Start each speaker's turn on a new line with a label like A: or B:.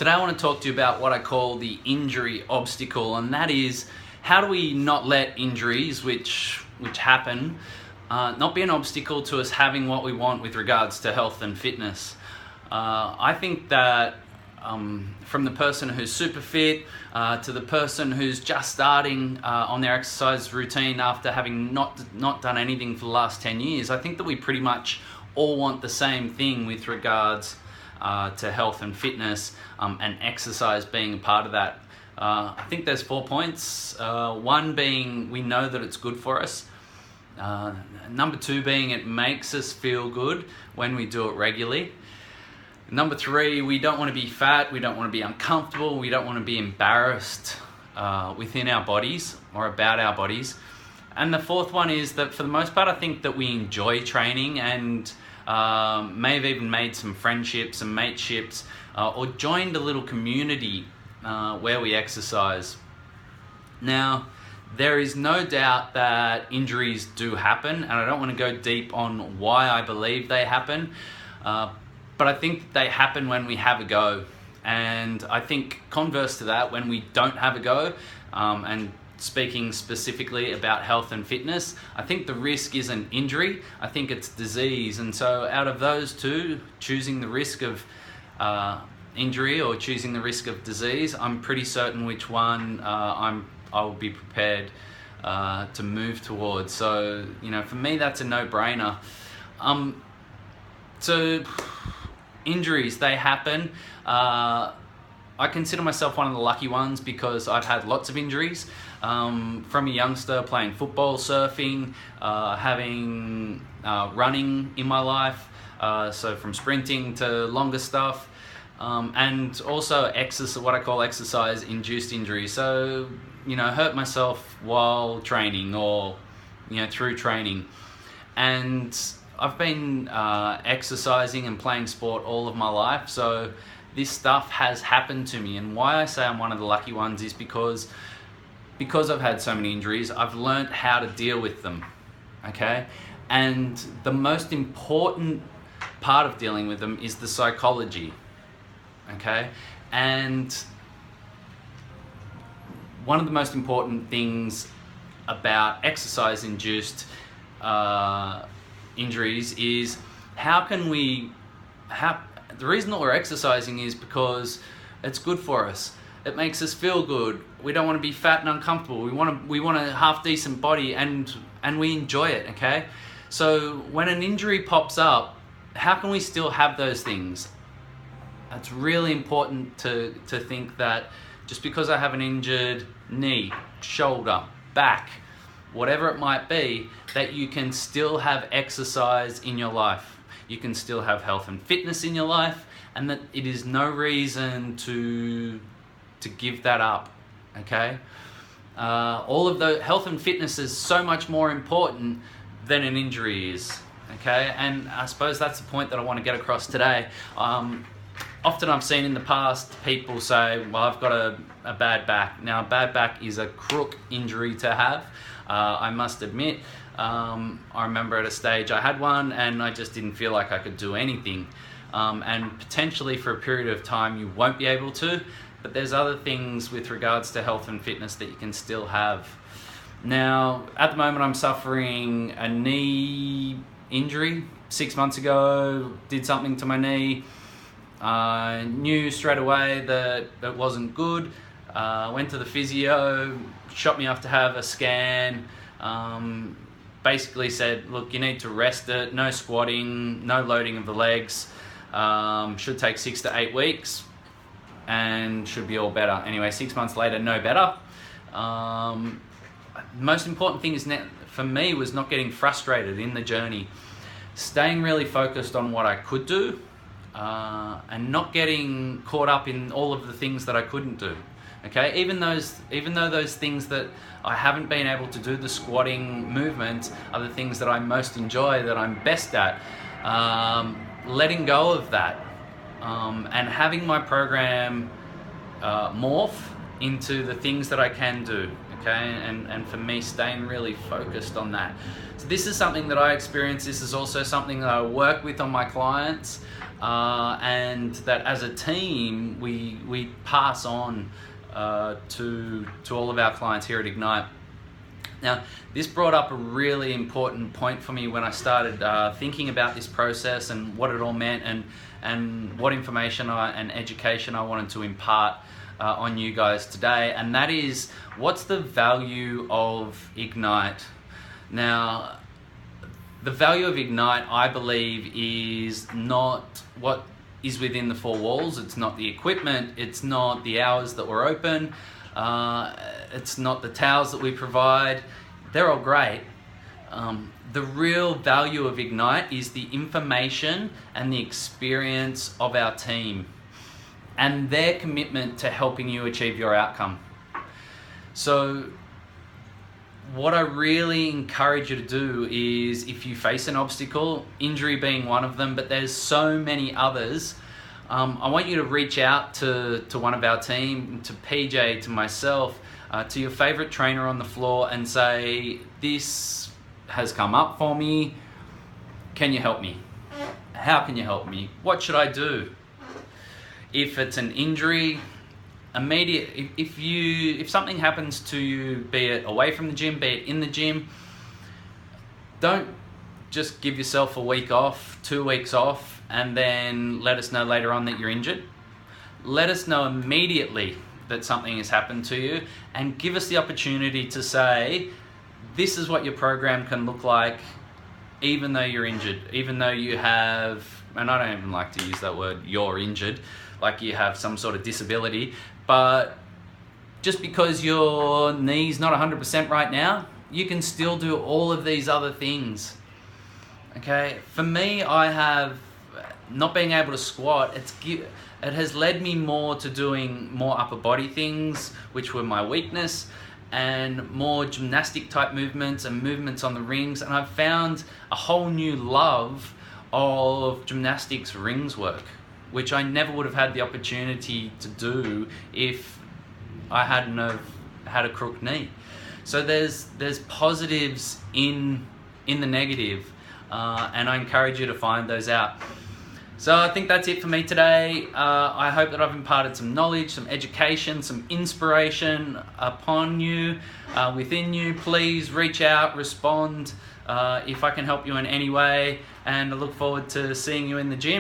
A: Today I want to talk to you about what I call the injury obstacle, and that is how do we not let injuries which happen not be an obstacle to us having what we want with regards to health and fitness. I think that from the person who's super fit to the person who's just starting on their exercise routine after having not done anything for the last 10 years, I think that we pretty much all want the same thing with regards to health and fitness, and exercise being a part of that. I think there's 4 points. One being we know that it's good for us. Number 2 being it makes us feel good when we do it regularly. Number 3, we don't want to be fat, we don't want to be uncomfortable, we don't want to be embarrassed within our bodies or about our bodies. And the 4th one is that for the most part, I think that we enjoy training and may have even made some friendships and mateships or joined a little community where we exercise. Now, there is no doubt that injuries do happen, and I don't want to go deep on why I believe they happen, but I think they happen when we have a go. And I think converse to that, when we don't have a go, and speaking specifically about health and fitness, I think the risk isn't injury, I think it's disease. And so out of those two, choosing the risk of injury or choosing the risk of disease, I'm pretty certain which one I'll be prepared to move towards. So, for me, that's a no-brainer. So injuries, they happen. I consider myself one of the lucky ones because I've had lots of injuries. From a youngster playing football, surfing, having running in my life, so from sprinting to longer stuff, and also what I call exercise-induced injuries. So, hurt myself while training or, through training. And I've been exercising and playing sport all of my life, so this stuff has happened to me. And why I say I'm one of the lucky ones is because I've had so many injuries, I've learned how to deal with them, okay? And the most important part of dealing with them is the psychology, okay? And one of the most important things about exercise-induced injuries is the reason that we're exercising is because it's good for us. It makes us feel good. We don't want to be fat and uncomfortable. We want a half decent body, and we enjoy it, okay? So when an injury pops up, how can we still have those things? It's really important to think that just because I have an injured knee, shoulder, back, whatever it might be, that you can still have exercise in your life. You can still have health and fitness in your life, and that it is no reason to give that up, okay? All of the health and fitness is so much more important than an injury is, okay? And I suppose that's the point that I want to get across today. Often I've seen in the past people say, well, I've got a bad back. Now, a bad back is a crook injury to have. I must admit, I remember at a stage I had one and I just didn't feel like I could do anything. And potentially for a period of time you won't be able to, but there's other things with regards to health and fitness that you can still have. Now, at the moment I'm suffering a knee injury. 6 months ago, did something to my knee. I knew straight away that it wasn't good. Went to the physio, shot me off to have a scan. Basically said, look, you need to rest it, no squatting, no loading of the legs. Should take 6 to 8 weeks and should be all better. Anyway, 6 months later, no better. Most important thing for me was not getting frustrated in the journey. Staying really focused on what I could do, and not getting caught up in all of the things that I couldn't do. Okay, even though those things that I haven't been able to do, the squatting movement, are the things that I most enjoy, that I'm best at. Letting go of that, and having my program morph into the things that I can do. okay? And for me, staying really focused on that. So this is something that I experience. This is also something that I work with on my clients, and that as a team, we pass on to all of our clients here at Ignite. Now, this brought up a really important point for me when I started thinking about this process and what it all meant, and what information and education I wanted to impart on you guys today. And that is, what's the value of Ignite? Now, the value of Ignite, I believe, is not what is within the four walls. It's not the equipment, it's not the hours that we're open, it's not the towels that we provide. They're all great. The real value of Ignite is the information and the experience of our team and their commitment to helping you achieve your outcome. So what I really encourage you to do is, if you face an obstacle, injury being one of them, but there's so many others, I want you to reach out to one of our team, to PJ, to myself, to your favorite trainer on the floor, and say, this has come up for me. Can you help me? How can you help me? What should I do? If it's an injury, if something happens to you, be it away from the gym, be it in the gym, don't just give yourself a week off, 2 weeks off, and then let us know later on that you're injured. Let us know immediately that something has happened to you, and give us the opportunity to say, this is what your program can look like, even though you're injured, even though you have, and I don't even like to use that word, you're injured, like you have some sort of disability, but just because your knee's not 100% right now, you can still do all of these other things. Okay, for me, I have not being able to squat, it has led me more to doing more upper body things, which were my weakness, and more gymnastic type movements and movements on the rings. And I've found a whole new love of gymnastics rings work, which I never would have had the opportunity to do if I hadn't have had a crook knee. So there's positives in the negative, and I encourage you to find those out. So I think that's it for me today. I hope that I've imparted some knowledge, some education, some inspiration upon you, within you. Please reach out, respond if I can help you in any way, and I look forward to seeing you in the gym.